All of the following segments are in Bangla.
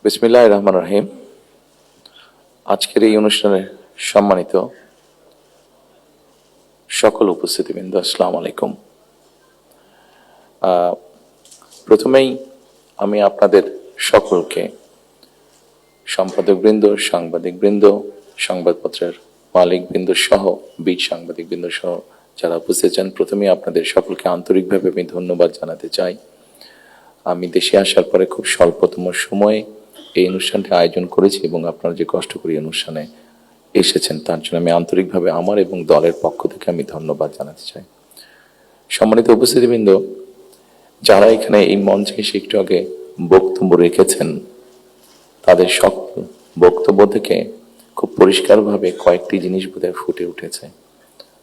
বিসমিল্লাহির রহমানির রহিম। আজকের এই অনুষ্ঠানে সম্মানিত সকল উপস্থিতিবৃন্দ, আসসালামু আলাইকুম। প্রথমেই আমি আপনাদের সকলকে, সম্পাদকবৃন্দ, সাংবাদিকবৃন্দ, সংবাদপত্রের মালিকবৃন্দ সহ বীর সাংবাদিকবৃন্দ সহ যারা উপস্থিত আছেন, প্রথমেই আপনাদের সকলকে আন্তরিকভাবে আমি ধন্যবাদ জানাতে চাই। আমি দেশে আসার পরে খুব স্বল্পতম সময়ে এই অনুষ্ঠানটি আয়োজন করেছি এবং আপনারা যে কষ্ট করে অনুষ্ঠানে এসেছেন তার জন্য আমি আন্তরিকভাবে আমার এবং দলের পক্ষ থেকে আমি ধন্যবাদ জানাতে চাই। সম্মানিত উপস্থিতিবৃন্দ, যারা এখানে এই মঞ্চে এসে একটু আগে বক্তব্য রেখেছেন, তাদের সকল বক্তব্য থেকে খুব পরিষ্কারভাবে কয়েকটি জিনিস বোধহয় ফুটে উঠেছে,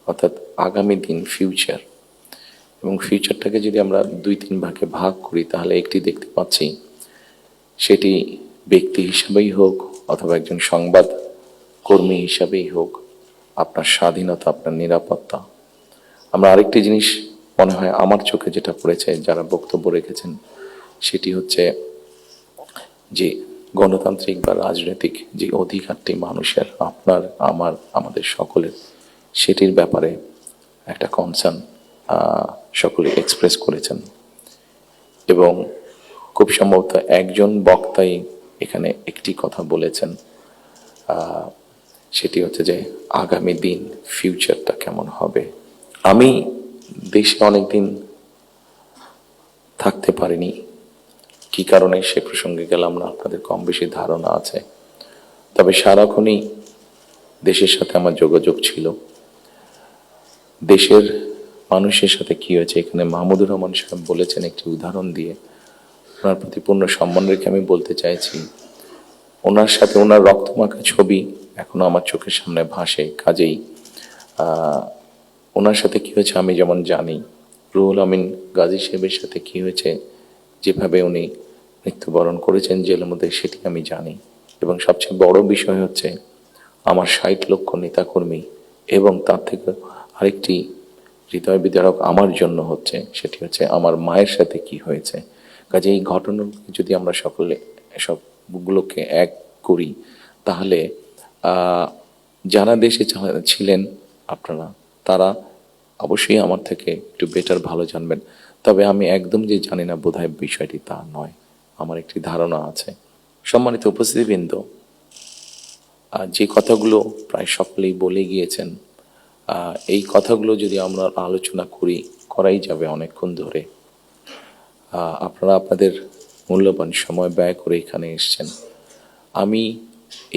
অর্থাৎ আগামী দিন, ফিউচার। এবং ফিউচারটাকে যদি আমরা 2-3 ভাগে ভাগ করি তাহলে একটি দেখতে পাচ্ছি, সেটি ব্যক্তি হিসাবেই হোক অথবা একজন সংবাদ কর্মী হিসাবেই হোক, আপনার স্বাধীনতা, আপনার নিরাপত্তা। আমরা আরেকটি জিনিস মনে হয় আমার চোখে যেটা পড়েছে যারা বক্তব্য রেখেছেন, সেটি হচ্ছে যে গণতান্ত্রিক বা রাজনৈতিক যে অধিকারটি মানুষের, আপনার, আমার, আমাদের সকলের, সেটির ব্যাপারে একটা কনসার্ন সকলে এক্সপ্রেস করেছেন। এবং খুব সম্ভবত একজন বক্তাই এখানে একটি কথা বলেছেন, সেটি হচ্ছে যে আগামী দিন, ফিউচারটা কেমন হবে। আমি দেশে অনেকদিন থাকতে পারিনি, কি কারণে সে প্রসঙ্গে গেলাম না, আপনাদের কম বেশি ধারণা আছে। তবে সারাক্ষণই দেশের সাথে আমার যোগাযোগ ছিল। দেশের মানুষের সাথে কি হয়েছে, এখানে মাহমুদুর রহমান সাহেব বলেছেন একটি উদাহরণ দিয়ে, ওনার প্রতি পূর্ণ সম্মান রেখে আমি বলতে চাইছি, ওনার সাথে ওনার রক্তমাখা ছবি এখনো আমার চোখের সামনে ভাসে। কাজেই ওনার সাথে কি হয়েছে আমি যেমন জানি, রুহুল আমিন গাজী সাহেবের সাথে কি হয়েছে, যেভাবে উনি মৃত্যুবরণ করেছেন জেলের মধ্যে, সেটি আমি জানি। এবং সবচেয়ে বড় বিষয় হচ্ছে আমার 60 লক্ষ নেতাকর্মী, এবং তার থেকে আরেকটি হৃদয় বিদারক আমার জন্য হচ্ছে, সেটি হচ্ছে আমার মায়ের সাথে কি হয়েছে। কাজে এই ঘটনা যদি আমরা সকলে সবগুলোকে এক করি, তাহলে যারা দেশে ছিলেন আপনারা, তারা অবশ্যই আমার থেকে একটু বেটার ভালো জানবেন। তবে আমি একদম যে জানি না বোধহয় বিষয়টি তা নয়, আমার একটি ধারণা আছে। সম্মানিত উপস্থিতিবৃন্দ, যে কথাগুলো প্রায় সকলেই বলে গিয়েছেন, এই কথাগুলো যদি আমরা আলোচনা করাই যাবে অনেকক্ষণ ধরে। আপনারা আপনাদের মূল্যবান সময় ব্যয় করে এখানে এসেছেন। আমি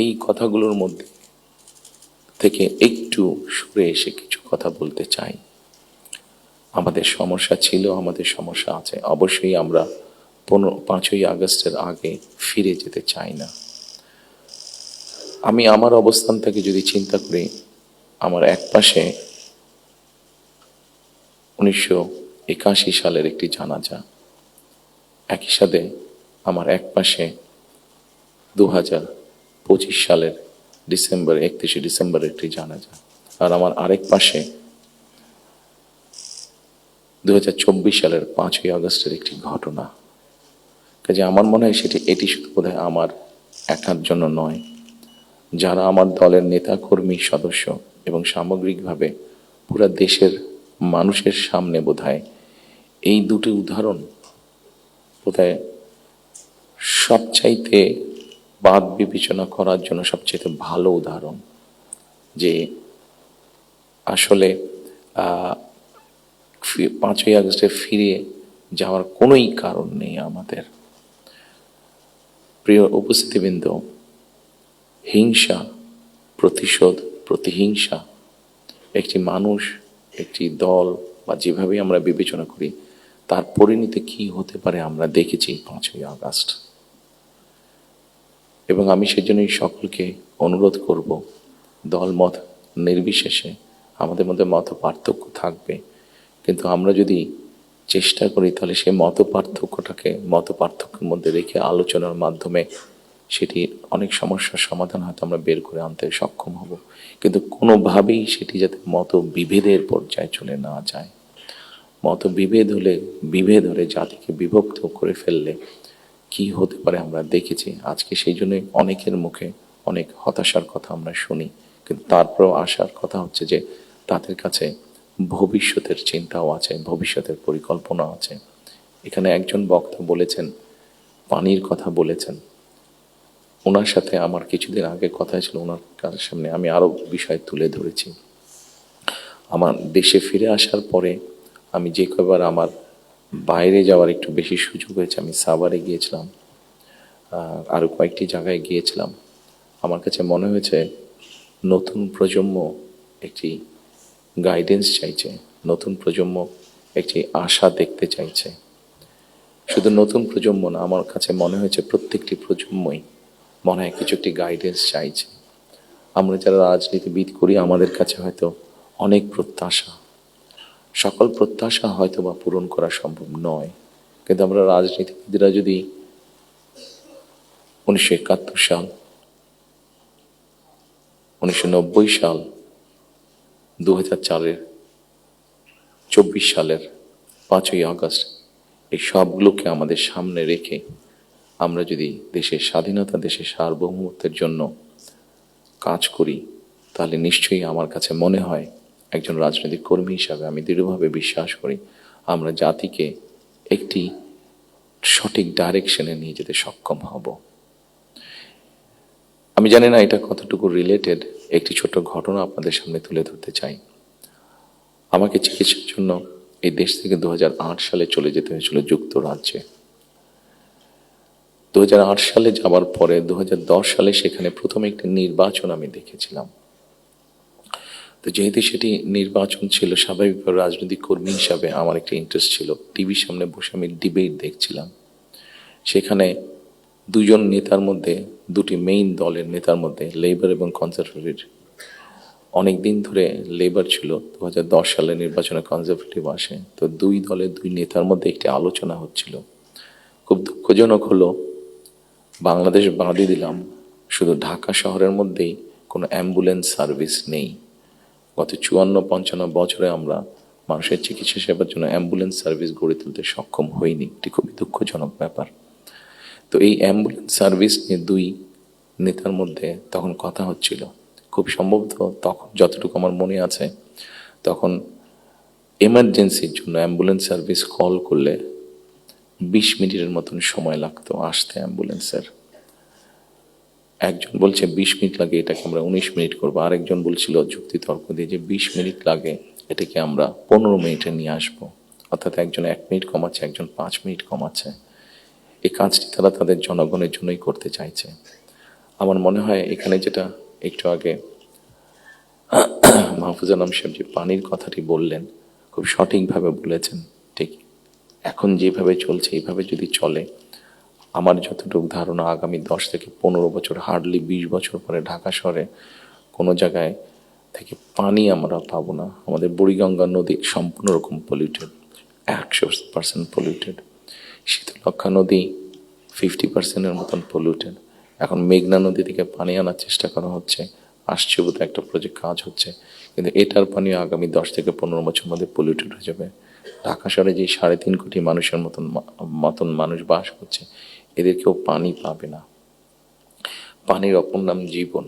এই কথাগুলোর মধ্যে থেকে একটু সরে এসে কিছু কথা বলতে চাই। আমাদের সমস্যা ছিল, আমাদের সমস্যা আছে। অবশ্যই আমরা 5ই আগস্টের আগে ফিরে যেতে চাই না। আমি আমার অবস্থান থেকে যদি চিন্তা করি, আমার এক পাশে 1981 সালের একটি জানাজা, একই সাথে আমার এক পাশে 2025 সালের 31 ডিসেম্বর একটি জানাজা, আর আমার আরেক পাশে 2024 সালের 5ই আগস্টের একটি ঘটনা। কাজে আমার মনে হয় এটি শুধু বোধহয় আমার একার জন্য নয়, যারা আমার দলের নেতা কর্মী সদস্য এবং সামগ্রিকভাবে পুরো দেশের মানুষের সামনে বোধহয় এই দুটি উদাহরণ বোধহয় সবচাইতে বাদ বিবেচনা করার জন্য সবচেয়ে ভালো উদাহরণ, যে আসলে 5ই আগস্টে ফিরে যাওয়ার কোনোই কারণ নেই আমাদের। প্রিয় উপস্থিতিবৃন্দ, হিংসা, প্রতিশোধ, প্রতিহিংসা একটি মানুষ, একটি দল বা যেভাবেই আমরা বিবেচনা করি, তার পরিণতি কি হতে পারে আমরা দেখেছি 5ই আগস্ট। এবং আমি সেজন্যই সকলকে অনুরোধ করব, দলমত নির্বিশেষে আমাদের মধ্যে মত পার্থক্য থাকবে, কিন্তু আমরা যদি চেষ্টা করি তাহলে সেই মত পার্থক্যের মধ্যে রেখে আলোচনার মাধ্যমে সেটি অনেক সমস্যার সমাধান হয়তো আমরা বের করে আনতে সক্ষম হব। কিন্তু কোনোভাবেই সেটি যাতে মত বিভেদের পর্যায়ে চলে না যায়। মত বিভেদ হলে জাতিকে বিভক্ত করে ফেললে কি হতে পারে আমরা দেখেছি। আজকে সেই জন্যই অনেকের মুখে অনেক হতাশার কথা আমরা শুনি, কিন্তু তারপরেও আশার কথা হচ্ছে যে তাদের কাছে ভবিষ্যতের চিন্তাও আছে, ভবিষ্যতের পরিকল্পনা আছে। এখানে একজন বক্তা বলেছেন, পানির কথা বলেছেন। ওনার সাথে আমার কিছুদিন আগে কথা ছিল, ওনার সামনে আমি আরও বিষয় তুলে ধরেছি। আমার দেশে ফিরে আসার পরে আমি যে কবার আমার বাইরে যাওয়ার একটু বেশি সুযোগ হয়েছে, আমি সাভারে গিয়েছিলাম, আরও কয়েকটি জায়গায় গিয়েছিলাম। আমার কাছে মনে হয়েছে নতুন প্রজন্ম একটি গাইডেন্স চাইছে, নতুন প্রজন্ম একটি আশা দেখতে চাইছে। শুধু নতুন প্রজন্ম না, আমার কাছে মনে হয়েছে প্রত্যেকটি প্রজন্মই মনে হয় কিছু একটি গাইডেন্স চাইছে। আমরা যারা রাজনীতিবিদ করি আমাদের কাছে হয়তো অনেক প্রত্যাশা, সকল প্রত্যাশা হয়তো বা পূরণ করা সম্ভব নয়, কিন্তু আমরা রাজনীতিবিদরা যদি 1971 সাল, 1990 সাল, 2004-এর 24 সালের 5ই আগস্ট এই সবগুলোকে আমাদের সামনে রেখে আমরা যদি দেশের স্বাধীনতা, দেশের সার্বভৌমত্বের জন্য কাজ করি, তাহলে নিশ্চয়ই আমার কাছে মনে হয় একজন রাজনৈতিক কর্মী হিসাবে আমি দৃঢ়ভাবে বিশ্বাস করি আমরা জাতিকে একটি সঠিক ডাইরেকশনে নিয়ে যেতে সক্ষম হব। আমি জানি না এটা কতটুকু রিলেটেড, একটি ছোট ঘটনা আপনাদের সামনে তুলে ধরতে চাই। আমাকে চিকিৎসার জন্য এই দেশ থেকে 2008 সালে চলে যেতে হয়েছিল যুক্তরাজ্যে। 2008 সালে যাওয়ার পরে 2010 সালে সেখানে প্রথমে একটি নির্বাচন আমি দেখেছিলাম। তো যেহেতু সেটি নির্বাচন ছিল, স্বাভাবিকভাবে রাজনৈতিক কর্মী হিসাবে আমার একটা ইন্টারেস্ট ছিল। টিভির সামনে বসে আমি ডিবেট দেখছিলাম। সেখানে দুজন নেতার মধ্যে, দুটি মেইন দলের নেতার মধ্যে, লেবার এবং কনজারভেটিভ, অনেকদিন ধরে লেবার ছিল, 2010 সালে নির্বাচনে কনজারভেটিভ আসে। তো দুই দলের দুই নেতার মধ্যে একটি আলোচনা হচ্ছিল। খুব দুঃখজনক হলো, বাংলাদেশ বাদই দিলাম, শুধু ঢাকা শহরের মধ্যেই কোনো অ্যাম্বুলেন্স সার্ভিস নেই। গত 54-55 বছরে আমরা মানুষের চিকিৎসা সেবার জন্য অ্যাম্বুলেন্স সার্ভিস গড়ে তুলতে সক্ষম হইনি। এটি খুবই দুঃখজনক ব্যাপার। তো এই অ্যাম্বুলেন্স সার্ভিস নিয়ে দুই নেতার মধ্যে তখন কথা হচ্ছিল। খুব সম্ভবত তখন যতটুকু আমার মনে আছে, তখন এমার্জেন্সির জন্য অ্যাম্বুলেন্স সার্ভিস কল করলে 20 মিনিটের মতন সময় লাগতো আসতে অ্যাম্বুলেন্সের। একজন বলছে 20 মিনিট লাগে, এটাকে আমরা 19 মিনিট করবো। আরেকজন বলছিল যুক্তি তর্ক দিয়ে যে 20 মিনিট লাগে, এটাকে আমরা 15 মিনিটে নিয়ে আসবো। অর্থাৎ একজন 1 মিনিট কমাচ্ছে, একজন 5 মিনিট কমাচ্ছে। এই কাজটি তারা তাদের জনগণের জন্যই করতে চাইছে। আমার মনে হয় এখানে যেটা একটু আগে মাহফুজ আলম সাহেব যে পানির কথাটি বললেন, খুব সঠিকভাবে বলেছেন। ঠিক এখন যেভাবে চলছে এইভাবে যদি চলে, আমার যতটুকু ধারণা আগামী 10 থেকে 15 বছর, হার্ডলি 20 বছর পরে ঢাকা শহরে কোনো জায়গায় থেকে পানি আমরা পাবো না। আমাদের বুড়িগঙ্গা নদী সম্পূর্ণ রকম পলিউটেড, 100% পলিউটেড। শীতলক্ষা নদী 50%-এর মতন পলিউটেড। এখন মেঘনা নদী থেকে পানি আনার চেষ্টা করা হচ্ছে, আসছে বোধহয় একটা প্রজেক্ট কাজ হচ্ছে, কিন্তু এটার পানিও আগামী 10 থেকে 15 বছর মধ্যে পলিউটেড হয়ে যাবে। ঢাকা শহরে যে 3.5 কোটি মানুষের মতন মানুষ বাস করছে, এদের কেউ পানি পাবে না। পানির অপর নাম জীবন।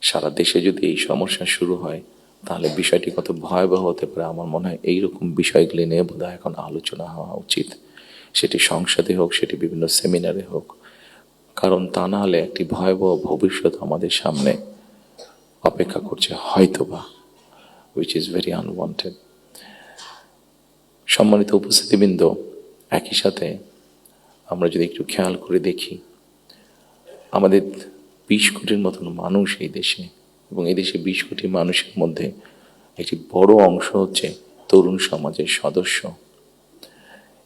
সারা দেশে যদি এই সমস্যা শুরু হয়, তাহলে বিষয়টি কত ভয়াবহ হতে পারে। আমার মনে হয় এইরকম বিষয়গুলি নিয়ে বোধহয় এখন আলোচনা হওয়া উচিত, সেটি সংসদে হোক, সেটি বিভিন্ন সেমিনারে হোক। কারণ তা না হলে একটি ভয়াবহ ভবিষ্যৎ আমাদের সামনে অপেক্ষা করছে হয়তোবা, which is very unwanted. সম্মানিত উপস্থিতিবৃন্দ, একই সাথে আমরা যদি একটু খেয়াল করে দেখি, আমাদের 20 কোটির মতন মানুষ এই দেশে, এবং এই দেশে 20 কোটি মানুষের মধ্যে একটি বড় অংশ হচ্ছে তরুণ সমাজের সদস্য।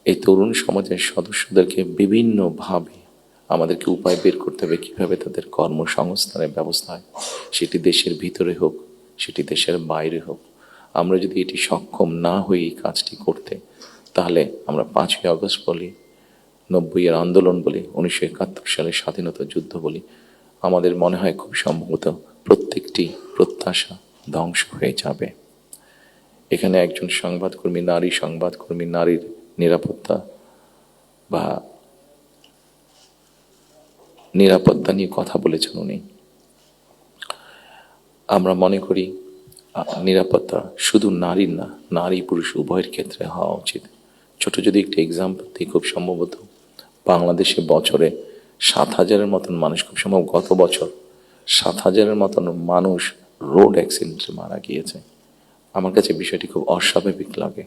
এই তরুণ সমাজের সদস্যদেরকে বিভিন্নভাবে আমাদেরকে উপায় বের করতে হবে কীভাবে তাদের কর্মসংস্থানের ব্যবস্থা হয়, সেটি দেশের ভিতরে হোক, সেটি দেশের বাইরে হোক। আমরা যদি এটি সক্ষম না হই এই কাজটি করতে, তাহলে আমরা 5ই আগস্ট বলি, 90-এর আন্দোলন বলি, 1971 সালের স্বাধীনতা যুদ্ধ বলি, আমাদের মনে হয় খুব সম্ভবত প্রত্যেকটি প্রত্যাশা ধ্বংস হয়ে যাবে। এখানে একজন সংবাদকর্মী, নারী সংবাদকর্মী, নারীর নিরাপত্তা বা নিরাপত্তা নিয়ে কথা বলেছেন উনি। আমরা মনে করি নিরাপত্তা শুধু নারীর না, নারী পুরুষ উভয়ের ক্ষেত্রে হওয়া উচিত। ছোট যদি একটি এক্সাম্পল দিই, খুব সম্ভবত বাংলাদেশে বছরে 7,000-এর মতন মানুষ, খুব সম্ভব গত বছর 7,000-এর মতন মানুষ রোড অ্যাক্সিডেন্টে মারা গিয়েছে। আমার কাছে বিষয়টি খুব অস্বাভাবিক লাগে।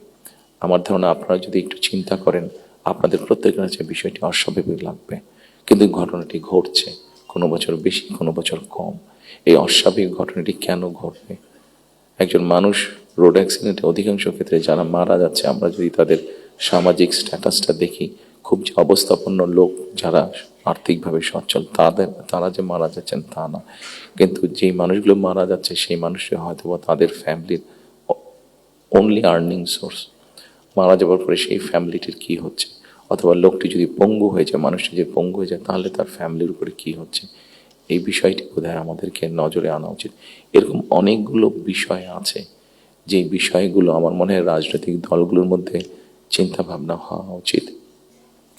আমার ধারণা আপনারা যদি একটু চিন্তা করেন, আপনাদের প্রত্যেকের কাছে বিষয়টি অস্বাভাবিক লাগবে, কিন্তু ঘটনাটি ঘটছে, কোনো বছর বেশি, কোনো বছর কম। এই অস্বাভাবিক ঘটনাটি কেন ঘটবে? একজন মানুষ রোড অ্যাক্সিডেন্টে অধিকাংশ ক্ষেত্রে যারা মারা যাচ্ছে, আমরা যদি তাদের সামাজিক স্ট্যাটাসটা দেখি, খুব যে অবস্থাপন্ন লোক যারা আর্থিকভাবে সচ্ছল তারা যে মারা যাচ্ছেন তা না, কিন্তু যেই মানুষগুলো মারা যাচ্ছে সেই মানুষরা হয়তো তাদের ফ্যামিলির অনলি আর্নিং সোর্স। মারা যাওয়ার পরে সেই ফ্যামিলিটির কি হচ্ছে, অথবা লোকটি যদি পঙ্গু হয়ে যায়, মানুষটি যদি পঙ্গু হয়ে যায়, তাহলে তার ফ্যামিলির উপরে কি হচ্ছে, এই বিষয়টি বোধহয় আমাদেরকে নজরে আনা উচিত। এরকম অনেকগুলো বিষয় আছে যে বিষয়গুলো আমার মনে হয় রাজনৈতিক দলগুলোর মধ্যে চিন্তা ভাবনা হওয়া উচিত।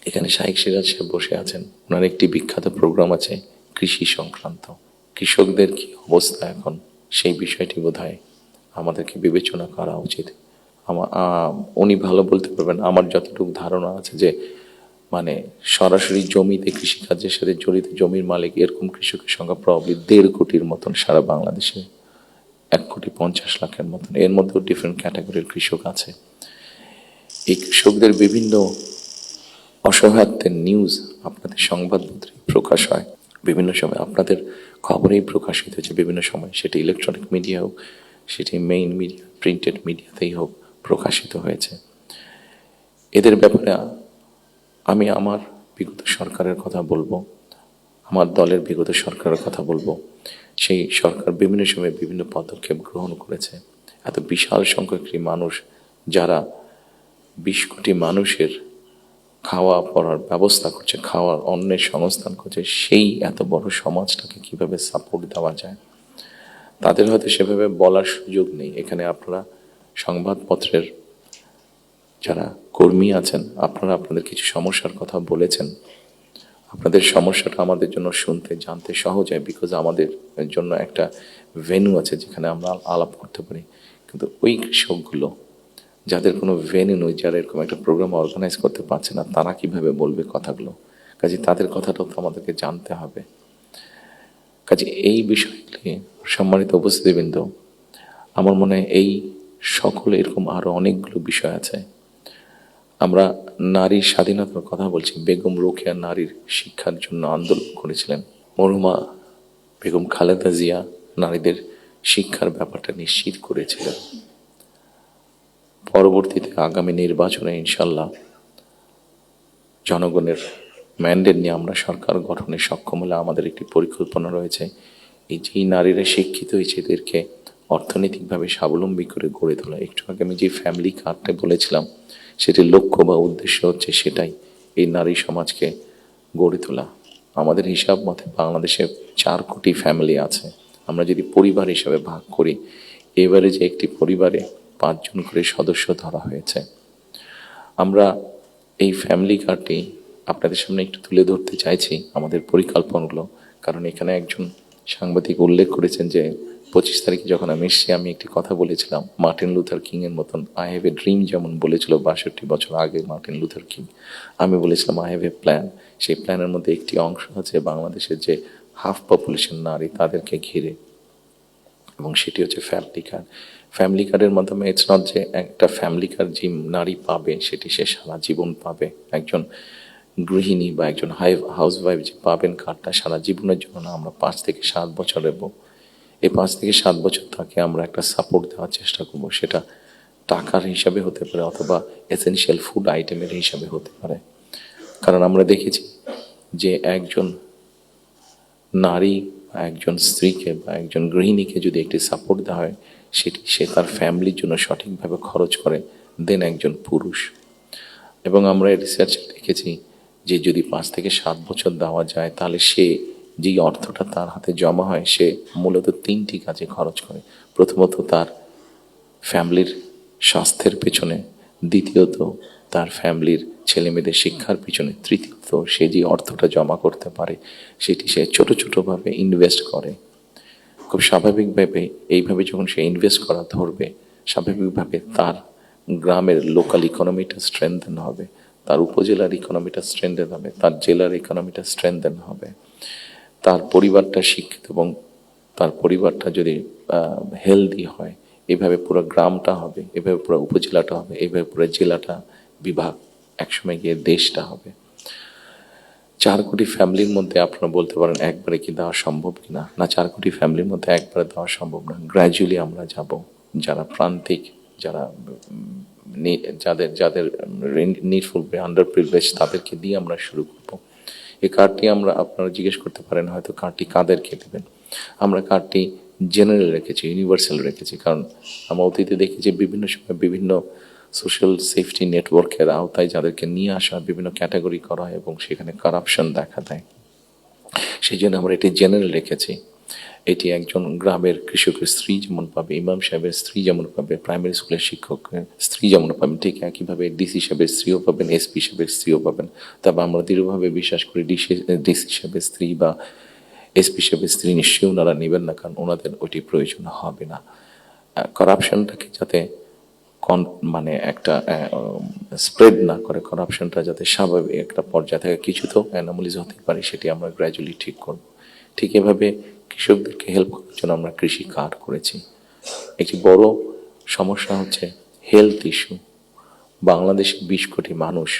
এখানে শাইখ সিরাজ সাহেব বসে আছেন, ওনার একটি বিখ্যাত প্রোগ্রাম আছে কৃষি সংক্রান্ত। কৃষকদের কি অবস্থা এখন, সেই বিষয়টি বোধহয় আমাদেরকে বিবেচনা করা উচিত। উনি ভালো বলতে পারবেন। আমার যতটুকু ধারণা আছে যে মানে সরাসরি জমিতে কৃষিকাজের সাথে জড়িত জমির মালিক এরকম কৃষকের সংখ্যা প্রবাবলি 1.5 কোটির মতন সারা বাংলাদেশে, 1,50,00,000-এর মতন। এর মধ্যেও ডিফারেন্ট ক্যাটাগরির কৃষক আছে। এই কৃষকদের বিভিন্ন অসহায়ত্বের নিউজ আপনাদের সংবাদপত্রে প্রকাশ হয়, বিভিন্ন সময় আপনাদের খবরেই প্রকাশিত হয়েছে বিভিন্ন সময়, সেটি ইলেকট্রনিক মিডিয়া হোক, সেটি মেইন মিডিয়া প্রিন্টেড মিডিয়াতেই হোক, প্রকাশিত হয়েছে। এদের ব্যাপারে আমি আমার বিগত সরকারের কথা বলবো, আমার দলের বিগত সরকারের কথা বলবো। সেই সরকার বিভিন্ন সময়ে বিভিন্ন পদক্ষেপ গ্রহণ করেছে। এত বিশাল সংখ্যক মানুষ, যারা 20 কোটি মানুষের খাওয়া পড়ার ব্যবস্থা করছে, খাওয়ার অন্নের সংস্থান করছে, সেই এত বড় সমাজটাকে কিভাবে সাপোর্ট দেওয়া যায়, তাদের হয়তো সেভাবে বলার সুযোগ নেই। এখানে আপনারা সংবাদপত্রের যারা কর্মী আছেন, আপনারা আপনাদের কিছু সমস্যার কথা বলেছেন। আপনাদের সমস্যাটা আমাদের জন্য শুনতে জানতে সহজ হয়, বিকজ আমাদের জন্য একটা ভেন্যু আছে যেখানে আমরা আলাপ করতে পারি। কিন্তু ওই কৃষকগুলো যাদের কোনো ভেন্যু নেই, যারা এরকম একটা প্রোগ্রাম অর্গানাইজ করতে পারছে না, তারা কিভাবে বলবে কথাগুলো? কাজে তাদের কথাটাও তো আমাদেরকে জানতে হবে। কাজে এই বিষয়গুলি, সম্মানিত উপস্থিতিবৃন্দ, আমার মনে হয় এই সকলে এরকম আরো অনেকগুলো বিষয় আছে। আমরা নারীর স্বাধীনতার কথা বলছি। বেগম রোকেয়া নারীর শিক্ষার জন্য আন্দোলন করেছিলেন। মরহুমা বেগম খালেদা জিয়া নারীদের শিক্ষার ব্যাপারটা নিশ্চিত করেছিলেন। পরবর্তীতে আগামী নির্বাচনে ইনশাল্লাহ জনগণের ম্যান্ডেট নিয়ে আমরা সরকার গঠনে সক্ষম হলে আমাদের একটি পরিকল্পনা রয়েছে, এই যেই নারীরা শিক্ষিত হয়েছে এদেরকে অর্থনৈতিকভাবে স্বাবলম্বী করে গড়ে তোলা। একটু আগে আমি যে ফ্যামিলি কার্ডটা বলেছিলাম, সেটির লক্ষ্য বা উদ্দেশ্য হচ্ছে সেটাই, এই নারী সমাজকে গড়ে তোলা। আমাদের হিসাব মতে বাংলাদেশে 4 কোটি ফ্যামিলি আছে। আমরা যদি পরিবার হিসাবে ভাগ করি, এবারে যে একটি পরিবারে 5 জন করে সদস্য ধরা হয়েছে। আমরা এই ফ্যামিলি কার্ডটি আপনাদের সামনে একটু তুলে ধরতে চাইছি, আমাদের পরিকল্পনাগুলো। কারণ এখানে একজন সাংবাদিক উল্লেখ করেছেন যে 25 তারিখে যখন আমি এসেছি, আমি একটি কথা বলেছিলাম মার্টিন লুথার কিং এর মতন, আই হ্যাভ এ ড্রিম, যেমন বলেছিল 62 বছর আগে মার্টিন লুথার কিং। আমি বলেছিলাম আই হ্যাভ এ প্ল্যান। সেই প্ল্যানের মধ্যে একটি অংশ আছে বাংলাদেশের যে হাফ পপুলেশন নারী, তাদেরকে ঘিরে, এবং সেটি হচ্ছে ফ্যামিলি কার্ড। ফ্যামিলি কার্ডের মাধ্যমে ইটস নট যে একটা ফ্যামিলি কার্ড যে নারী পাবে সেটি সে সারা জীবন পাবে। একজন গৃহিণী বা একজন হাউস ওয়াইফ যে পাবেন কার্ডটা সারা জীবনের জন্য না, আমরা 5 থেকে 7 বছর নেব। এই 5 থেকে 7 বছর তাকে আমরা একটা সাপোর্ট দেওয়ার চেষ্টা করব। সেটা টাকার হিসাবে হতে পারে, অথবা এসেনশিয়াল ফুড আইটেমের হিসাবে হতে পারে। কারণ আমরা দেখেছি যে একজন নারী বা একজন স্ত্রীকে বা একজন গৃহিণীকে যদি একটি সাপোর্ট দেওয়া হয়, সেটি সে তার ফ্যামিলির জন্য সঠিকভাবে খরচ করে দেন একজন পুরুষ। এবং আমরা রিসার্চ দেখেছি যে যদি 5 থেকে 7 বছর দেওয়া যায়, তাহলে সে যেই অর্থটা তার হাতে জমা হয়, সে মূলত 3টি কাজে খরচ করে। প্রথমত তার ফ্যামিলির স্বাস্থ্যের পেছনে, দ্বিতীয়ত তার ফ্যামিলির ছেলে মেয়েদের শিক্ষার পিছনে, তৃতীয়ত সে যে অর্থটা জমা করতে পারে সেটি সে ছোট ছোটভাবে ইনভেস্ট করে। খুব স্বাভাবিকভাবে এইভাবে যখন সে ইনভেস্ট করা ধরবে, স্বাভাবিকভাবে তার গ্রামের লোকাল ইকোনমিটা স্ট্রেংথেন হবে, তার উপজেলার ইকোনমিটা স্ট্রেংথেন হবে, তার জেলার ইকোনমিটা স্ট্রেংথেন হবে, তার পরিবারটা শিক্ষিত এবং তার পরিবারটা যদি হেলদি হয়, এভাবে পুরো গ্রামটা হবে, এভাবে পুরো উপজেলাটা হবে, এভাবে পুরো জেলাটা, বিভাগ, একসময় গিয়ে দেশটা হবে। 4 কোটি ফ্যামিলির মধ্যে আপনারা বলতে পারেন একবারে কি দেওয়া সম্ভব কিনা? না, 4 কোটি ফ্যামিলির মধ্যে একবারে দেওয়া সম্ভব না। গ্র্যাজুয়ালি আমরা যাব, যারা প্রান্তিক, যারা যাদের যাদের নিডফুল আন্ডার প্রিভিলেজ, তাদেরকে দিয়ে আমরা শুরু করব। এই কার্ডটি আমরা, আপনারা জিজ্ঞেস করতে পারেন হয়তো কার্ডটি কাদেরকে দেবেন। আমরা কার্ডটি জেনারেল রেখেছি, ইউনিভার্সাল রেখেছি, কারণ আমরা অতীতে দেখেছি বিভিন্ন সময় বিভিন্ন সোশ্যাল সেফটি নেটওয়ার্কের আওতায় যাদেরকে নিয়ে আসা বিভিন্ন ক্যাটাগরি করা হয় এবং সেখানে কারাপশন দেখা দেয়। সেই জন্য আমরা এটি জেনারেল রেখেছি। এটি একজন গ্রামের কৃষকের স্ত্রী যেমন পাবে, ইমাম সাহেবের স্ত্রী যেমন পাবে, প্রাইমারি স্কুলের শিক্ষকের স্ত্রী যেমন পাবেন, ঠিক একইভাবে ডিসি সাহেবের স্ত্রীও পাবেন, এসপি সাহেবের স্ত্রীও পাবেন। তবে আমরা দৃঢ়ভাবে বিশ্বাস করি ডিসি সাহেবের স্ত্রী বা এসপি সাহেবের স্ত্রী নিশ্চয়ই ওনারা নেবেন না, কারণ ওনাদের ওইটি প্রয়োজন হবে না। করাপশনটাকে যাতে মানে একটা স্প্রেড না করে, করাপশনটা যাতে স্বাভাবিক একটা পর্যায়ে থাকে, কিছু তো অ্যানোমালিজ হতে পারে, সেটি আমরা গ্র্যাজুয়ালি ঠিক করব। ঠিক এভাবে কৃষকদেরকে হেল্প করার জন্য আমরা কৃষি কার্ড করেছি। একটি বড় সমস্যা হচ্ছে হেলথ ইস্যু। বাংলাদেশে 20 কোটি মানুষ,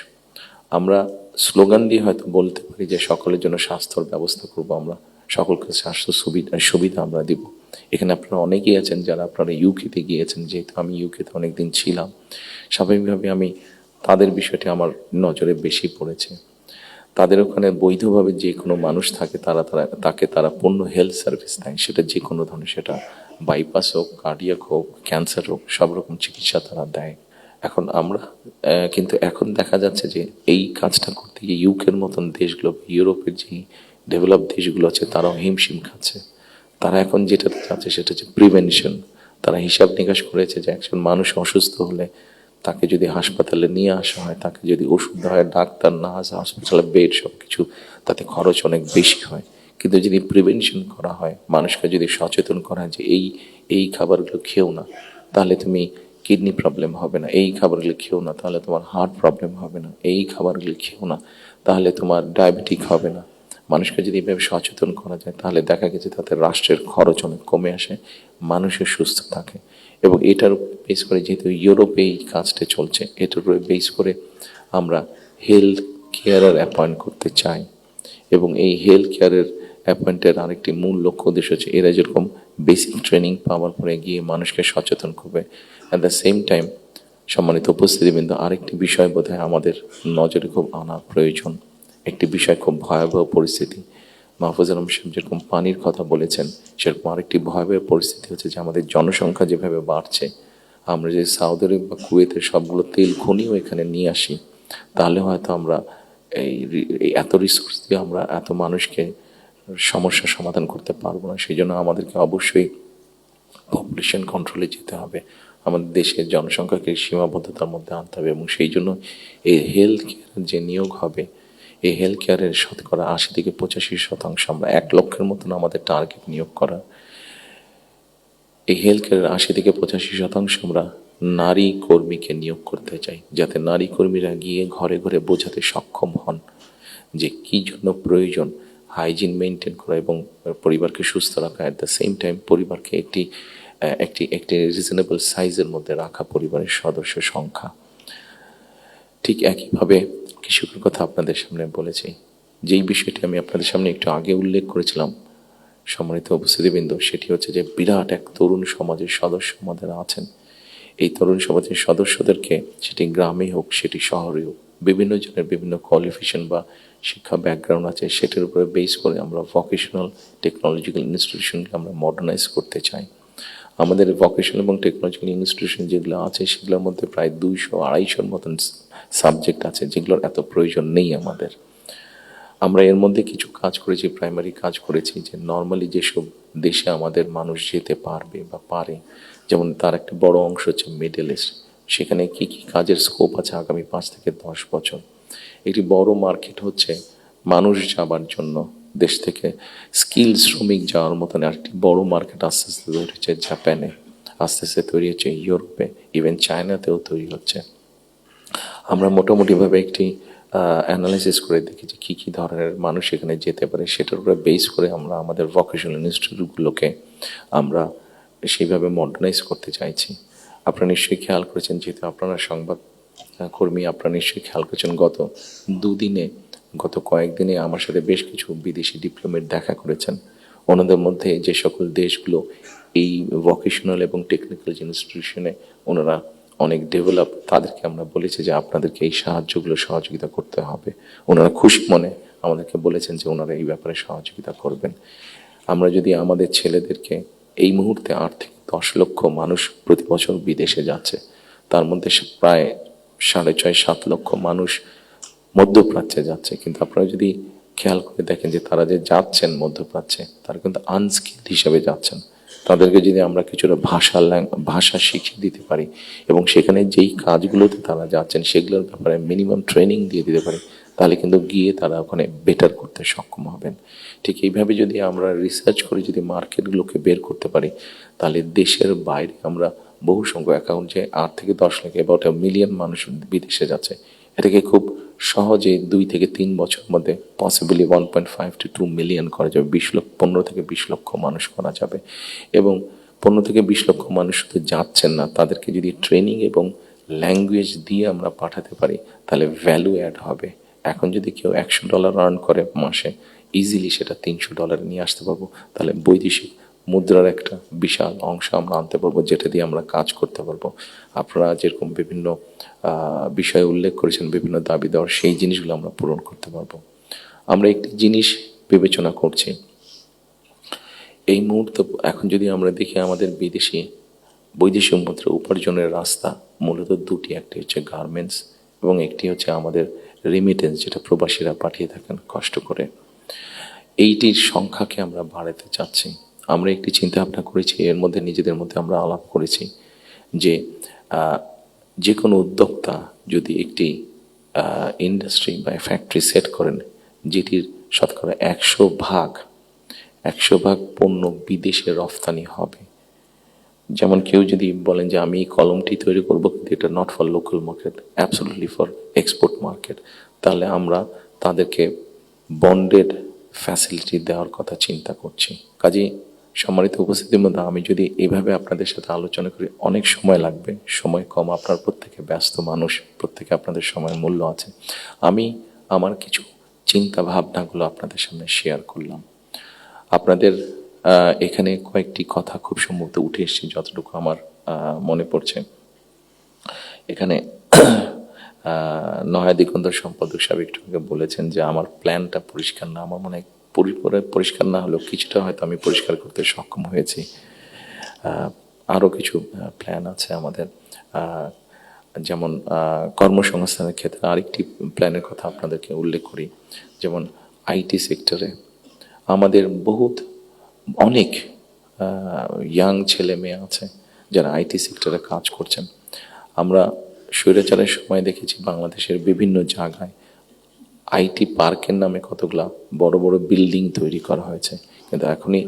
আমরা স্লোগান দিয়ে হয়তো বলতে পারি যে সকলের জন্য স্বাস্থ্যর ব্যবস্থা করব, আমরা সকলকে স্বাস্থ্য সুবিধা আমরা দিব। এখানে আপনারা অনেকেই আছেন যারা আপনারা ইউকেতে গিয়েছেন, যেহেতু আমি ইউকেতে অনেকদিন ছিলাম, স্বাভাবিকভাবে আমি তাদের বিষয়টি আমার নজরে বেশি পড়েছে। তাদের ওখানে বৈধভাবে যে কোনো মানুষ থাকে, তাকে তারা পূর্ণ হেলথ সার্ভিস দেয়, সেটা যে কোনো ধরনের, সেটা বাইপাস হোক, কার্ডিয়াক হোক, ক্যান্সার হোক, সব রকম চিকিৎসা তারা দেয়। এখন আমরা কিন্তু এখন দেখা যাচ্ছে যে এই কাজটা করতে গিয়ে ইউকের মতন দেশগুলো, ইউরোপের যে ডেভেলপ দেশগুলো আছে, তারাও হিমশিম খাচ্ছে। তারা এখন যেটা চাচ্ছে সেটা হচ্ছে প্রিভেনশন। তারা হিসাব নিকাশ করেছে যে একজন মানুষ অসুস্থ হলে তাকে যদি হাসপাতালে নিয়ে আসা হয়, তাকে যদি ওষুধ দেওয়া হয়, ডাক্তার, নার্স, হসপিটালে বেড, সব কিছু, তাতে খরচ অনেক বেশি হয়। কিন্তু যদি প্রিভেনশন করা হয়, মানুষকে যদি সচেতন করা হয় যে এই খাবারগুলো খেও না, তাহলে তুমি কিডনি প্রবলেম হবে না, এই খাবারগুলো খেও না তাহলে তোমার হার্ট প্রবলেম হবে না, এই খাবারগুলো খেও না তাহলে তোমার ডায়াবেটিক হবে না। মানুষকে যদি এভাবে সচেতন করা যায়, তাহলে দেখা গেছে তাতে রাষ্ট্রের খরচ অনেক কমে আসে, মানুষের সুস্থ থাকে। এবং এটার উপর বেস করে, যেহেতু ইউরোপে এই কাজটা চলছে, এটার উপরে বেস করে আমরা হেলথ কেয়ারার অ্যাপয়েন্ট করতে চাই। এবং এই হেলথ কেয়ারের অ্যাপয়েন্টের আরেকটি মূল লক্ষ্য উদ্দেশ্য হচ্ছে এরা যেরকম বেসিক ট্রেনিং পাওয়ার পরে গিয়ে মানুষকে সচেতন করবে, অ্যাট দ্য সেম টাইম সম্মানিত উপস্থিতিবৃন্দ, আরেকটি বিষয় বোধহয় আমাদের নজরে খুব আনা প্রয়োজন। একটি বিষয়, খুব ভয়াবহ পরিস্থিতি, মাহফুজ আলম সাহেব যেরকম পানির কথা বলেছেন, সেরকম আরেকটি ভয়াবহ পরিস্থিতি হচ্ছে যে আমাদের জনসংখ্যা যেভাবে বাড়ছে, আমরা যে সৌদি আরব বা কুয়েতের সবগুলো তেল খনিও এখানে নিয়ে আসি, তাহলে হয়তো আমরা এই এত রিসোর্স দিয়ে আমরা এত মানুষকে সমস্যার সমাধান করতে পারবো না। সেই জন্য আমাদেরকে অবশ্যই পপুলেশন কন্ট্রোলে যেতে হবে, আমাদের দেশের জনসংখ্যাকে সীমাবদ্ধতার মধ্যে আনতে হবে। এবং সেই জন্য এই হেলথ কেয়ার যে নিয়োগ হবে, এই হেলথ কেয়ারের 80 থেকে 85% আমরা 1 লক্ষের মতন আমাদের টার্গেট নিয়োগ করা। এই হেলথ কেয়ারের 80 থেকে 85% আমরা নারী কর্মীকে নিয়োগ করতে চাই, যাতে নারী কর্মীরা গিয়ে ঘরে ঘরে বোঝাতে সক্ষম হন যে কি জন্য প্রয়োজন হাইজিন মেনটেন করা এবং পরিবারকে সুস্থ রাখা, অ্যাট দ্য সেম টাইম পরিবারকে একটি একটি রিজনেবল সাইজের মধ্যে রাখা, পরিবারের সদস্য সংখ্যা। ঠিক একইভাবে কৃষকের কথা আপনাদের সামনে বলেছি, যেই বিষয়টি আমি আপনাদের সামনে একটু আগে উল্লেখ করেছিলাম সম্মানিত উপস্থিতিবৃন্দ, সেটি হচ্ছে যে বিরাট এক তরুণ সমাজের সদস্য আমাদের আছেন। এই তরুণ সমাজের সদস্যদেরকে, সেটি গ্রামে হোক সেটি শহরে হোক, বিভিন্ন জনের বিভিন্ন কোয়ালিফিকেশন বা শিক্ষা ব্যাকগ্রাউন্ড আছে, সেটার উপরে বেস করে আমরা ভোকেশনাল টেকনোলজিক্যাল ইনস্টিটিউশনকে আমরা মডার্নাইজ করতে চাই। আমাদের ভোকেশনাল এবং টেকনোলজিক্যাল ইনস্টিটিউশন যেগুলো আছে, সেগুলোর মধ্যে প্রায় 200-250 মতন সাবজেক্ট আছে, যেগুলোর এত প্রয়োজন নেই আমাদের। আমরা এর মধ্যে কিছু কাজ করেছি, প্রাইমারি কাজ করেছি, যে নর্মালি যেসব দেশে আমাদের মানুষ যেতে পারবে বা পারে, যেমন তার একটা বড় অংশ হচ্ছে মিডল ইস্ট, সেখানে কি কি কাজের স্কোপ আছে আগামী 5 থেকে 10 বছর। একটি বড় মার্কেট হচ্ছে মানুষ যাবার জন্য, দেশ থেকে স্কিল শ্রমিক যাওয়ার মতন একটি বড় মার্কেট আস্তে আস্তে তৈরি হচ্ছে জাপানে, আস্তে আস্তে তৈরি হচ্ছে ইউরোপে, ইভেন চায়নাতেও তৈরি হচ্ছে। আমরা মোটামুটিভাবে একটি অ্যানালাইসিস করে দেখি যে কী কী ধরনের মানুষ এখানে যেতে পারে, সেটার উপরে বেস করে আমরা আমাদের ভোকেশনাল ইনস্টিটিউটগুলোকে আমরা সেইভাবে মডার্নাইজ করতে চাইছি। আপনারা নিশ্চয়ই খেয়াল করেছেন, যেহেতু আপনারা সংবাদ কর্মী, আপনারা নিশ্চয়ই খেয়াল করেছেন গত কয়েকদিনে আমার সাথে বেশ কিছু বিদেশি ডিপ্লোমেট দেখা করেছেন। ওনাদের মধ্যে যে সকল দেশগুলো এই ভোকেশনাল এবং টেকনিক্যাল ইনস্টিটিউশনে ওনারা অনেক ডেভেলপ, তাদেরকে আমরা বলেছি যে আপনাদেরকে এই সহযোগিতা করতে হবে। ওনারা খুশি মনে আমাদেরকে বলেছেন যে ওনারা এই ব্যাপারে সহযোগিতা করবেন। আমরা যদি আমাদের ছেলেদেরকে, এই মুহূর্তে 8 থেকে 10 লক্ষ মানুষ প্রতি বছর বিদেশে যাচ্ছে, তার মধ্যে প্রায় 6.5-7 লক্ষ মানুষ মধ্যপ্রাচ্যে যাচ্ছে। কিন্তু আপনারা যদি খেয়াল করে দেখেন যে তারা যে যাচ্ছেন মধ্যপ্রাচ্যে, তারা কিন্তু আনস্কিল্ড হিসেবে যাচ্ছেন। তাদেরকে যদি আমরা কিছুটা ভাষা শিখিয়ে দিতে পারি এবং সেখানে যেই কাজগুলোতে তারা যাচ্ছেন সেগুলোর ব্যাপারে মিনিমাম ট্রেনিং দিয়ে দিতে পারি, তাহলে কিন্তু গিয়ে তারা ওখানে বেটার করতে সক্ষম হবেন। ঠিক এইভাবে যদি আমরা রিসার্চ করে যদি মার্কেটগুলোকে বের করতে পারি, তাহলে দেশের বাইরে আমরা বহু সংখ্যক অ্যাকাউন্ট, যে 8 থেকে 10 লাখ, অ্যাবাউট 1 মিলিয়ন মানুষ বিদেশে যাচ্ছে, এটাকে খুব সহজে 2 থেকে 3 বছরের মধ্যে পসিবলি 1.5 to 2 মিলিয়ন করা যাবে। 15 থেকে 20 লক্ষ মানুষ করা যাবে। এবং 15 থেকে 20 লক্ষ মানুষ শুধু যাচ্ছেন না, তাদেরকে যদি ট্রেনিং এবং ল্যাঙ্গুয়েজ দিয়ে আমরা পাঠাতে পারি, তাহলে ভ্যালু অ্যাড হবে। এখন যদি কেউ $100 আর্ন করে মাসে, ইজিলি সেটা $300 নিয়ে আসতে পারবো। তাহলে বৈদেশিক মুদ্রার একটা বিশাল অংশ আমরা আনতে পারবো, যেটা দিয়ে আমরা কাজ করতে পারবো। আপনারা যেরকম বিভিন্ন বিষয়ে উল্লেখ করেছেন, বিভিন্ন দাবি দেওয়ার, সেই জিনিসগুলো আমরা পূরণ করতে পারবো। আমরা একটি জিনিস বিবেচনা করছি এই মুহূর্তে। এখন যদি আমরা দেখি আমাদের বৈদেশিক মুদ্রা উপার্জনের রাস্তা মূলত দুটি, একটি হচ্ছে গার্মেন্টস এবং একটি হচ্ছে আমাদের রেমিটেন্স, যেটা প্রবাসীরা পাঠিয়ে থাকেন কষ্ট করে। এইটির সংখ্যাকে আমরা বাড়াতে চাচ্ছি। আমরা একটি চিন্তা ভাবনা করেছি, এর মধ্যে নিজেদের মধ্যে আমরা আলাপ করেছি যে যে কোনো উদ্যোক্তা যদি একটি ইন্ডাস্ট্রি বা ফ্যাক্টরি সেট করেন, যেটির শতকরা 100 ভাগ পণ্য বিদেশে রফতানি হবে। যেমন কেউ যদি বলেন যে আমি কলমটি তৈরি করবো, কিন্তু এটা not for local market, absolutely for export market, তাহলে আমরা তাদেরকে বন্ডেড ফ্যাসিলিটি দেওয়ার কথা চিন্তা করছি। কাজেই সম্মানিত উপস্থিতির মধ্যে আমি যদি এইভাবে আপনাদের সাথে আলোচনা করি, অনেক সময় লাগবে, সময় কম, আপনার প্রত্যেকে ব্যস্ত মানুষ, প্রত্যেকে আপনাদের সময়ের মূল্য আছে। আমি আমার কিছু চিন্তা ভাবনাগুলো আপনাদের সামনে শেয়ার করলাম। আপনাদের এখানে কয়েকটি কথা খুব সম্ভবত উঠে এসেছে, যতটুকু আমার মনে পড়ছে। এখানে নয়া দিগন্তর সম্পাদক সাহেব একটু আগে বলেছেন যে আমার প্ল্যানটা পরিষ্কার না। আমার মনে হয় পুরোপুরি পরিষ্কার না হলেও কিছুটা হয়তো আমি পরিষ্কার করতে সক্ষম হয়েছি। আরও কিছু প্ল্যান আছে আমাদের, যেমন কর্মসংস্থানের ক্ষেত্রে আরেকটি প্ল্যানের কথা আপনাদেরকে উল্লেখ করি। যেমন আইটি সেক্টরে আমাদের অনেক ইয়াং ছেলে মেয়ে আছে যারা আইটি সেক্টরে কাজ করছেন। আমরা স্বৈরাচারের সময় দেখেছি বাংলাদেশের বিভিন্ন জায়গায় আইটি পার্কের নামে কতগুলা বড় বড় বিল্ডিং তৈরি করা হয়েছে, কিন্তু এখনই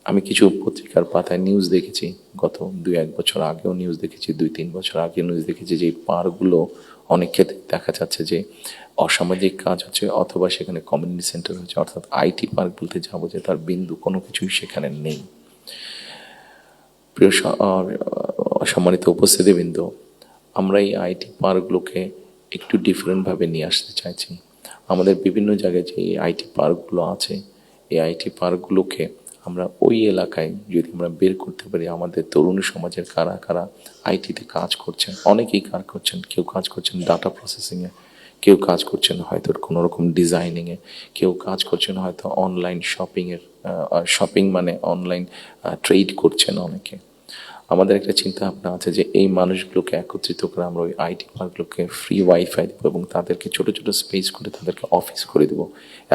আমি কিছু পত্রিকার পাতায় নিউজ দেখেছি, গত 2-1 বছর আগেও নিউজ দেখেছি, 2-3 বছর আগে নিউজ দেখেছি যে এই পার্কগুলো অনেক ক্ষেত্রে দেখা যাচ্ছে যে অসামাজিক কাজ হচ্ছে, অথবা সেখানে কমিউনিটি সেন্টার হচ্ছে। অর্থাৎ আইটি পার্ক বলতে যাবো যে তার বিন্দু কোনো কিছুই সেখানে নেই। প্রিয় সম্মানিত উপস্থিতিবৃন্দ, আমরা এই আইটি পার্কগুলোকে একটু ডিফারেন্টভাবে নিয়ে আসতে চাইছি। আমাদের বিভিন্ন জায়গায় যে আইটি পার্কগুলো আছে, এই আইটি পার্কগুলোকে আমরা ওই এলাকায় যদি আমরা বের করতে পারি, আমাদের তরুণ সমাজের কারা কারা আইটিতে কাজ করছেন, অনেকেই কাজ করছেন। কেউ কাজ করছেন ডাটা প্রসেসিংয়ে, কেউ কাজ করছেন হয়তো কোনো রকম ডিজাইনিংয়ে, কেউ কাজ করছেন হয়তো অনলাইন শপিং মানে অনলাইন ট্রেড করছেন অনেকে। আমাদের একটা চিন্তা ভাবনা আছে যে এই মানুষগুলোকে একত্রিত করে আমরা ওই আইটি পার্কগুলোকে ফ্রি ওয়াইফাই দেবো এবং তাদেরকে ছোট ছোট স্পেস করে তাদেরকে অফিস করে দেবো।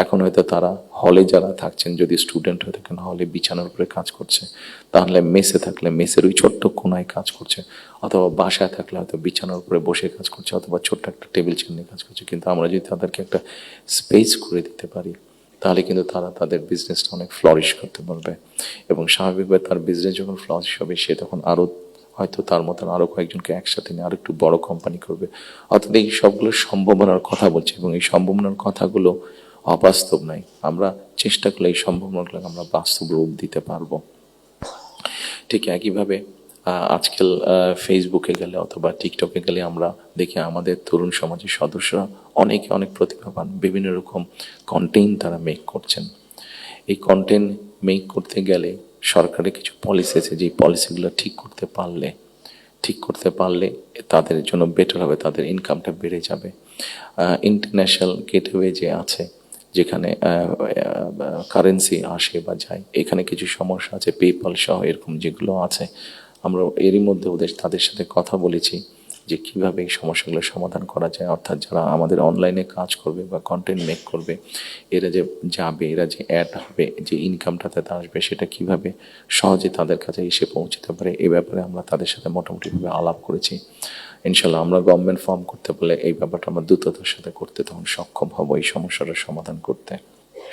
এখন হয়তো তারা হলে যারা থাকছেন, যদি স্টুডেন্ট হয়ে থাকেন হলে বিছানার উপরে কাজ করছে, তাহলে মেসে থাকলে মেসের ওই ছোট্ট কোনায় কাজ করছে, অথবা বাসায় থাকলে হয়তো বিছানার উপরে বসে কাজ করছে, অথবা ছোট্ট একটা টেবিল চেয়ার নিয়ে কাজ করছে। কিন্তু আমরা যদি তাদেরকে একটা স্পেস করে দিতে পারি, তাহলে কিন্তু তারা তাদের বিজনেসটা অনেক ফ্লরিশ করতে পারবে এবং স্বাভাবিকভাবে তার বিজনেস যখন ফ্লরিশ হবে, সে তখন আরও হয়তো তার মতন আরও কয়েকজনকে একসাথে নিয়ে আরও একটু বড় কোম্পানি করবে। অর্থাৎ এই সবগুলো সম্ভাবনার কথা বলছি এবং এই সম্ভাবনার কথাগুলো অবাস্তব নয়। আমরা চেষ্টা করলে এই সম্ভাবনাগুলোকে আমরা বাস্তব রূপ দিতে পারবো। ঠিক একইভাবে আজকাল ফেসবুকে গেলে অথবা টিকটকে গেলে আমরা দেখি আমাদের তরুণ সমাজের সদস্যরা অনেকে অনেক প্রতিভাবান, বিভিন্ন রকম কন্টেন্ট তারা মেক করছেন। এই কন্টেন্ট মেক করতে গেলে সরকারের কিছু পলিসি আছে, যে পলিসিগুলো ঠিক করতে পারলে তাদের জন্য বেটার হবে, তাদের ইনকামটা বেড়ে যাবে। ইন্টারন্যাশনাল গেটওয়ে যে আছে, যেখানে কারেন্সি আসে বা যায়, এখানে কিছু সমস্যা আছে, পেপাল সহ এরকম যেগুলো আছে, আমরা এরই মধ্যে তাদের সাথে কথা বলেছি যে কিভাবে এই সমস্যাগুলো সমাধান করা যায়। অর্থাৎ যারা আমাদের অনলাইনে কাজ করবে বা কন্টেন্ট মেক করবে, এরা যে যাবে, এরা যে অ্যাড হবে, যে ইনকামটা তাতে আসবে, সেটা কিভাবে সহজে তাদের কাছে এসে পৌঁছতে পারে, এ ব্যাপারে আমরা তাদের সাথে মোটামুটিভাবে আলাপ করেছি। ইনশাল্লাহ আমরা গভর্নমেন্ট ফর্ম করতে পারলে এই ব্যাপারটা আমরা দ্রুততার সাথে করতে তখন সক্ষম হব এই সমস্যাটার সমাধান করতে।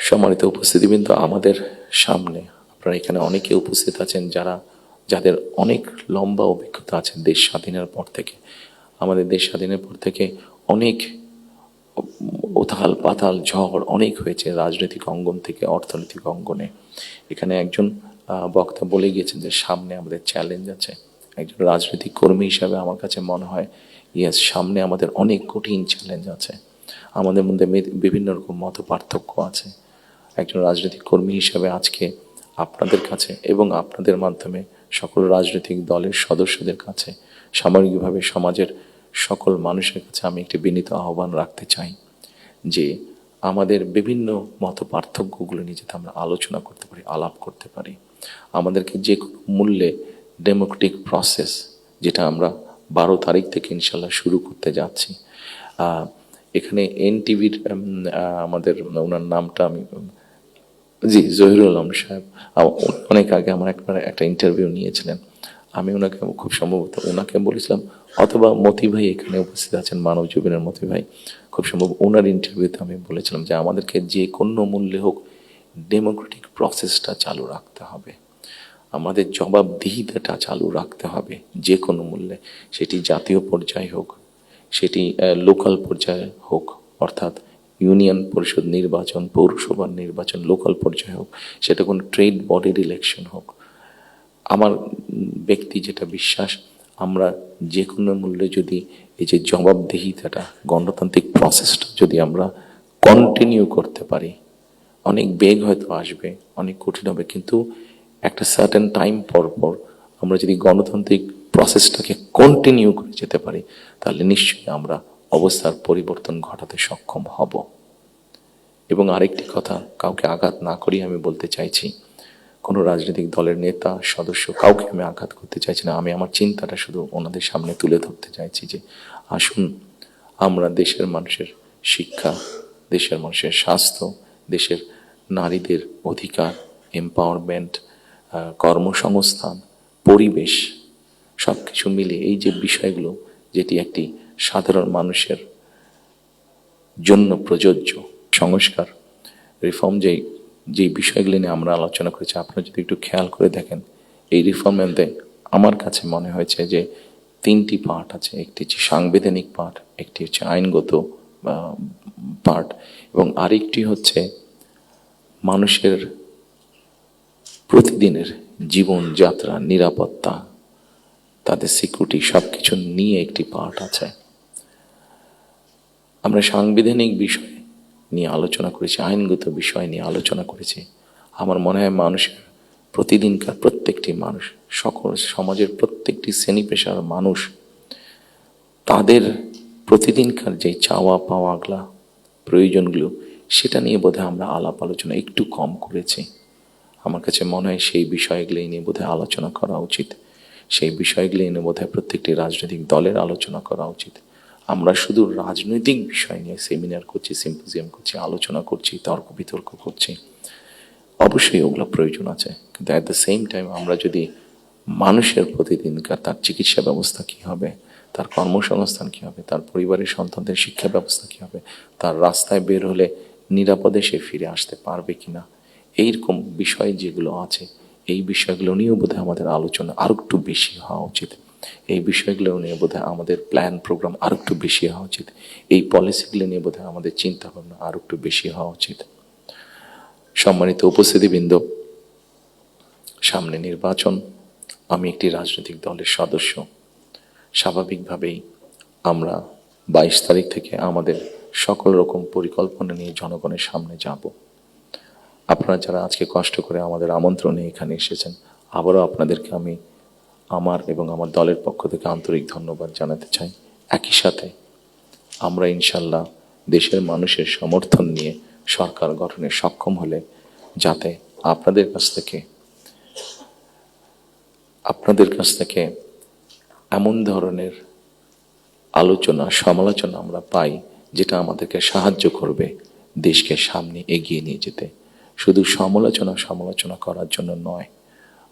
সম্মানিত উপস্থিতিবৃন্দ, আমাদের সামনে আপনারা এখানে অনেকে উপস্থিত আছেন যাদের অনেক লম্বা অভিজ্ঞতা আছে দেশ স্বাধীনের পর থেকে। আমাদের দেশ স্বাধীনের পর থেকে অনেক উথাল পাতাল ঝড় অনেক হয়েছে, রাজনৈতিক অঙ্গন থেকে অর্থনৈতিক অঙ্গনে। এখানে একজন বক্তা বলে গিয়েছেন যে সামনে আমাদের চ্যালেঞ্জ আছে। একজন রাজনৈতিক কর্মী হিসাবে আমার কাছে মনে হয় ইয়েস, সামনে আমাদের অনেক কঠিন চ্যালেঞ্জ আছে, আমাদের মধ্যে বিভিন্ন রকম মত পার্থক্য আছে। একজন রাজনৈতিক কর্মী হিসাবে আজকে আপনাদের কাছে এবং আপনাদের মাধ্যমে সকল রাজনৈতিক দলের সদস্যদের কাছে, সামগ্রিকভাবে সমাজের সকল মানুষের কাছে আমি একটি বিনীত আহ্বান রাখতে চাই যে আমাদের বিভিন্ন মত পার্থক্যগুলো নিয়ে যাতে আমরা আলোচনা করতে পারি, আলাপ করতে পারি। আমাদেরকে যে কোনো মূল্যে ডেমোক্রেটিক প্রসেস, যেটা আমরা 12 তারিখ থেকে ইনশাল্লাহ শুরু করতে যাচ্ছি। এখানে এনটিভির আমাদের ওনার নামটা আমি জহিরুল আলম সাহেব অনেক আগে আমার একটা ইন্টারভিউ নিয়েছিলেন। আমি ওনাকে খুব সম্ভবত ওনাকে বলেছিলাম, অথবা মতি ভাই এখানে উপস্থিত আছেন, মানব জীবনের মতি ভাই, খুব সম্ভব ওনার ইন্টারভিউতে আমি বলেছিলাম যে আমাদেরকে যে কোনো মূল্যে হোক ডেমোক্রেটিক প্রসেসটা চালু রাখতে হবে, আমাদের জবাবদিহিতাটা চালু রাখতে হবে যে কোনো মূল্যে। সেটি জাতীয় পর্যায়ে হোক, সেটি লোকাল পর্যায়ে হোক, অর্থাৎ ইউনিয়ন পরিষদ নির্বাচন, পৌরসভার নির্বাচন লোকাল পর্যায়ে হোক, সেটা কোনো ট্রেড বডির ইলেকশন হোক। আমার ব্যক্তি যেটা বিশ্বাস, আমরা যে কোনো মূল্যে যদি এই যে জবাবদিহিতাটা, গণতান্ত্রিক প্রসেসটা যদি আমরা কন্টিনিউ করতে পারি, অনেক বেগ হয়তো আসবে, অনেক কঠিন হবে, কিন্তু একটা সার্টেন টাইম পর পর আমরা যদি গণতান্ত্রিক প্রসেসটাকে কন্টিনিউ করে যেতে পারি, তাহলে নিশ্চয়ই আমরা অবস্থার পরিবর্তন ঘটাতে সক্ষম হব। এবং আরেকটি কথা, কাউকে আঘাত না করি আমি বলতে চাইছি, কোনো রাজনৈতিক দলের নেতা সদস্য কাউকে আমি আঘাত করতে চাইছি না। আমি আমার চিন্তাটা শুধু ওনাদের সামনে তুলে ধরতে চাইছি যে আসুন আমরা দেশের মানুষের শিক্ষা, দেশের মানুষের স্বাস্থ্য, দেশের নারীদের অধিকার, এম্পাওয়ারমেন্ট, কর্মসংস্থান, পরিবেশ, সব কিছু মিলে এই যে বিষয়গুলো, যেটি একটি সাধারণ মানুষের জন্য প্রযোজ্য সংস্কার, রিফর্ম, যেই বিষয়গুলি নিয়ে আমরা আলোচনা করেছি, আপনারা যদি একটু খেয়াল করে দেখেন, এই রিফর্মের মধ্যে আমার কাছে মনে হয়েছে যে 3টি পার্ট আছে। একটি হচ্ছে সাংবিধানিক পার্ট, একটি হচ্ছে আইনগত পার্ট, এবং আরেকটি হচ্ছে মানুষের প্রতিদিনের জীবনযাত্রা, নিরাপত্তা, তাদের সিকিউরিটি, সব কিছু নিয়ে একটি পার্ট আছে। আমরা সাংবিধানিক বিষয় নিয়ে আলোচনা করেছি, আইনগত বিষয় নিয়ে আলোচনা করেছি। আমার মনে হয় মানুষের প্রতিদিনকার প্রত্যেকটি মানুষ, সকল সমাজের প্রত্যেকটি শ্রেণী পেশার মানুষ, তাদের প্রতিদিনকার যে চাওয়া পাওয়াগুলা, প্রয়োজনগুলো, সেটা নিয়ে বোধহয় আমরা আলাপ আলোচনা একটু কম করেছি। আমার কাছে মনে হয় সেই বিষয়গুলি নিয়ে বোধহয় আলোচনা করা উচিত। সেই বিষয়গুলি নিয়ে বোধহয় প্রত্যেকটি রাজনৈতিক দলের আলোচনা করা উচিত। আমরা শুধু রাজনৈতিক বিষয় নিয়ে সেমিনার করছি, সিম্পোজিয়াম করছি, আলোচনা করছি, তর্ক বিতর্ক করছি, অবশ্যই ওগুলো প্রয়োজন আছে, কিন্তু অ্যাট দ্য সেম টাইম আমরা যদি মানুষের প্রতিদিনকার তার চিকিৎসা ব্যবস্থা কী হবে, তার কর্মসংস্থান কী হবে, তার পরিবারের সন্তানদের শিক্ষা ব্যবস্থা কী হবে, তার রাস্তায় বের হলে নিরাপদে সে ফিরে আসতে পারবে কিনা, এইরকম বিষয় যেগুলো আছে, এই বিষয়গুলো নিয়েও বোধহয় আমাদের আলোচনা আরও একটু বেশি হওয়া উচিত। এই বিষয়গুলো নিয়ে বোধহয় আমাদের প্ল্যান প্রোগ্রাম আরও একটু বেশি হওয়া উচিত। এই পলিসিগুলো নিয়ে বোধহয় আমাদের চিন্তা ভাবনা আরও একটু বেশি হওয়া উচিত। সম্মানিত উপস্থিতিবৃন্দ, সামনে নির্বাচন। আমি একটি রাজনৈতিক দলের সদস্য। স্বাভাবিকভাবেই আমরা 22 তারিখ থেকে আমাদের সকল রকম পরিকল্পনা নিয়ে জনগণের সামনে যাব। আপনারা যারা আজকে কষ্ট করে আমাদের আমন্ত্রণে এখানে এসেছেন, আবারও আপনাদেরকে আমি আমার এবং আমার দলের পক্ষ থেকে আন্তরিক ধন্যবাদ জানাতে চাই। একই সাথে আমরা ইনশাল্লাহ দেশের মানুষের সমর্থন নিয়ে সরকার গঠনে সক্ষম হলে যাতে আপনাদের কাছ থেকে এমন ধরনের আলোচনা সমালোচনা আমরা পাই যেটা আমাদেরকে সাহায্য করবে দেশকে সামনে এগিয়ে নিয়ে যেতে। শুধু সমালোচনা করার জন্য নয়,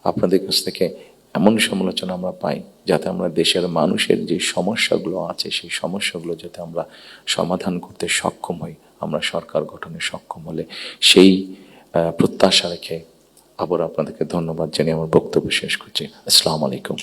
আপনাদের কাছ থেকে এমন সমালোচনা আমরা পাই যাতে আমরা দেশের মানুষের যে সমস্যাগুলো আছে সেই সমস্যাগুলো যাতে আমরা সমাধান করতে সক্ষম হই, আমরা সরকার গঠনে সক্ষম হলে, সেই প্রত্যাশা রেখে আবার আপনাদেরকে ধন্যবাদ জানিয়ে আমার বক্তব্য শেষ করছি। আসসালামু আলাইকুম।